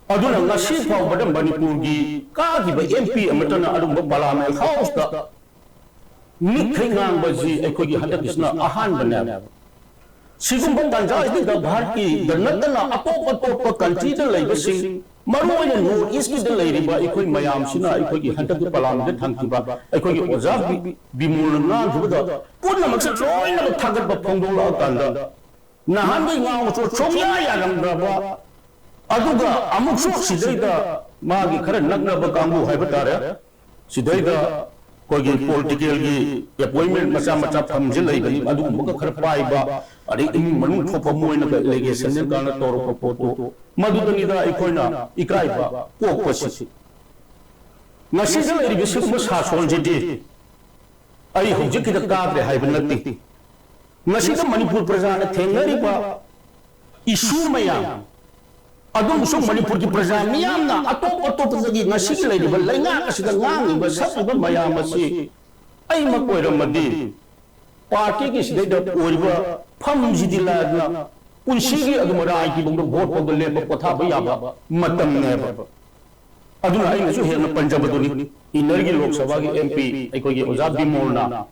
aduna ngasi fawbada manipurgi kagiba MP amatana adumba parliament house da nikhingang baji ekogi hadakisna ahan banab sigumba tanja da bharti da natana apop country da laibasing maroina north east ki da lairiba ekoi mayam sina ekogi hadaki parliament da thangkiba ekogi ojab bimulna juda punna maksa loina thagat ba phongdola tanda nahan gi ngaw so chomya ya ramdaba aduga amuk sok sidaida magi khara nagnaba kambu haiba tare sidaida kogi political gi appointment macha macha thamje laibani adu muga khara paiba ari imi manu thopa moina ka allegation ne kana toro ko photo madudani da ikoina ikaiba pokpasi ngasi ga lairi bisu ma sa sol jidi ai hujje ki da kadre haiba natti ngasi da manipur prajana thengari ba issue mayam adum so manipur ki praja miyamna atop jagi ngasi ki lairi ba lainga asida ngang ba sabu mayam asi ai ma koiramadi party ki sidai da oriba pham jidila na punsi gi adumara ai ki bong vote ko le ba kotha ba ya ba matam ne ba aduna ai nasu hena punjab duni inner gi lok sabha gi MP ai ko gi ojab bi morna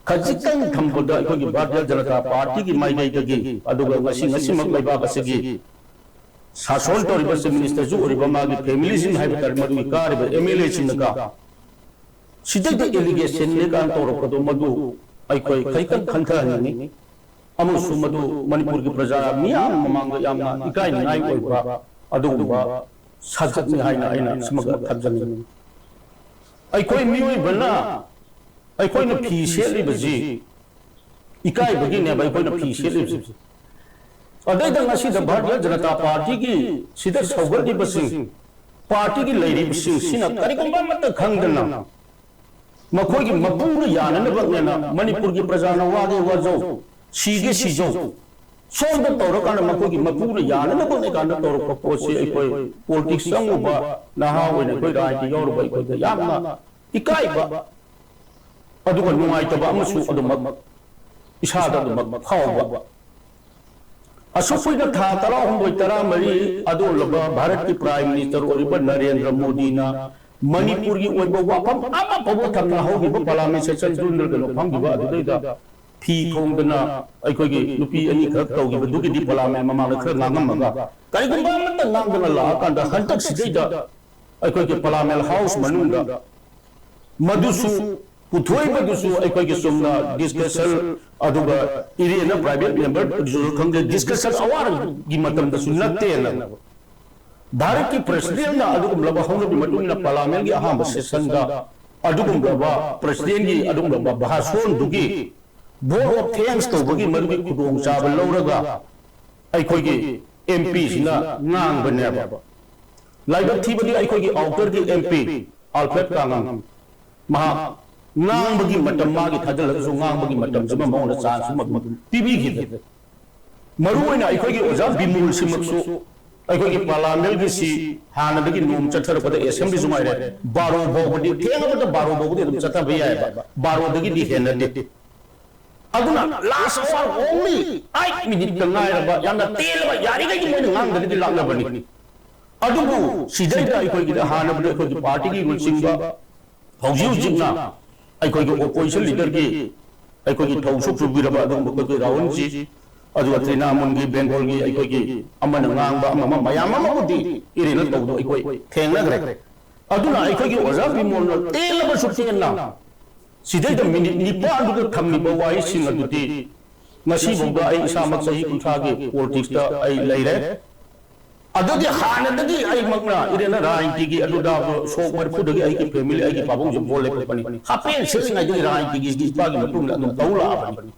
khajikang thambada ai ko gi bharatiya janata party ki mai gai gi aduga ngasi mak mai ba basigi सासोल तो rebus minister जो रिबा मागी family सिन HYBE कर मदु car बे MLA सिन का सिदे दे allegation ने का तो रखदो मदु आई कोई खैकन खंथा नि अमु सु मदु मणिपुर की प्रजा मियाम ममांग यामना इकाई नाई कोई बा अदुबा साजत नि हाइना आइना समग थजन आई कोई मियोय बना आई कोई न फी सेली बजी इकाई बगी ने बाई कोई न फी सेली बजी अदैदा ngasi da bharatiya janata party ki sida sawgadi basing party ki lairi basing sina karigumba mat khangdana makhoi ki mapur yana na bagna manipur ki praja na wage wajo sige sijo somda toro kana makhoi ki mapur yana na bagna kana toro propose ai koi politics sang ba na ha wena koi rajni yor ba koi da yamna ikai ba aduga nungai ta ba amasu adum isada adum khaw ba असुफुइना था तरा हुंबोय तरा मरी अदोलबा भारत की prime minister ओरिबा Narendra Modi ना मणिपुर की ओइबा वाफम अमा पबो थमना होगी बो पार्लियामेंट सेशन जुनर गलो फंगिबा अदुदैदा फी थोंगदना अइखोगी नुपी अनि खक तौगी बदुगी दि पार्लियामेंट ममांग खर नांगमगा करिगुंबा मत नांगदना ला कांदा हंतक सिदैदा अइखोगी पार्लियामेंट हाउस मनुंगा मदुसु पुथोय बदुसु अइखोगी सुमना डिस्कशन अदुगा इरियना प्राइवेट मेंबर जो खंगे डिस्कशन अवार की मतम दसु नते न भारत की प्रेसिडेंट ना अदुगम लबा हौन बि मटुन पार्लियामेंट की अहम सेशन दा अदुगम लबा प्रेसिडेंट की अदुगम लबा भाषण दुगी वोट ऑफ थैंक्स तो बगी मरुगी खुदोंग चाब लौरगा अइखोगी एमपी सिना ngang बनेबा लाइबक थीबदी अइखोगी आउटर की एमपी अल्फ्रेड कांगम महा ngang bagi matam magi thajal so ngang bagi matam jama mauna chance mak tv gi maruina ai gi oja bimul simaksu ai gi parliament gi si hana dagi nom chathar pada assembly jumai re baro bogdi thenga bada baro bogdi dum chatha bhai ba baro dagi di hena de aduna last hour only 8 minute kangai ra ba yamna tel ba yari gi mo ngang dagi di lakna bani adubu sidai da ai gi hana bada gi party gi gulsing ba haujiu jingna अखोई opposition leader की अखोई थौसुक सुबिरबा अदुम राहुल जी अदुगा त्रिनामुल की बेंगल की अखोई अमन ngang अमम मयाम अममुदी इरेन तौदो अखोई थेंगनग्रे अदुना अखोई ओजा बिमोन तेलबा सुतेना सिदे द मिनिट निपा अदुगा थमनिबा वाई सिंग अदुति ngasi bongda ai isamak sahi kuntra ge politics da ai leire adagi khana dagi ai magna irena rainti gi aduda sok mar fu dagi ai ki family ai ki pabong jo bole ko pani hapen sing ai dagi rainti gi pa gi matung adum taula apani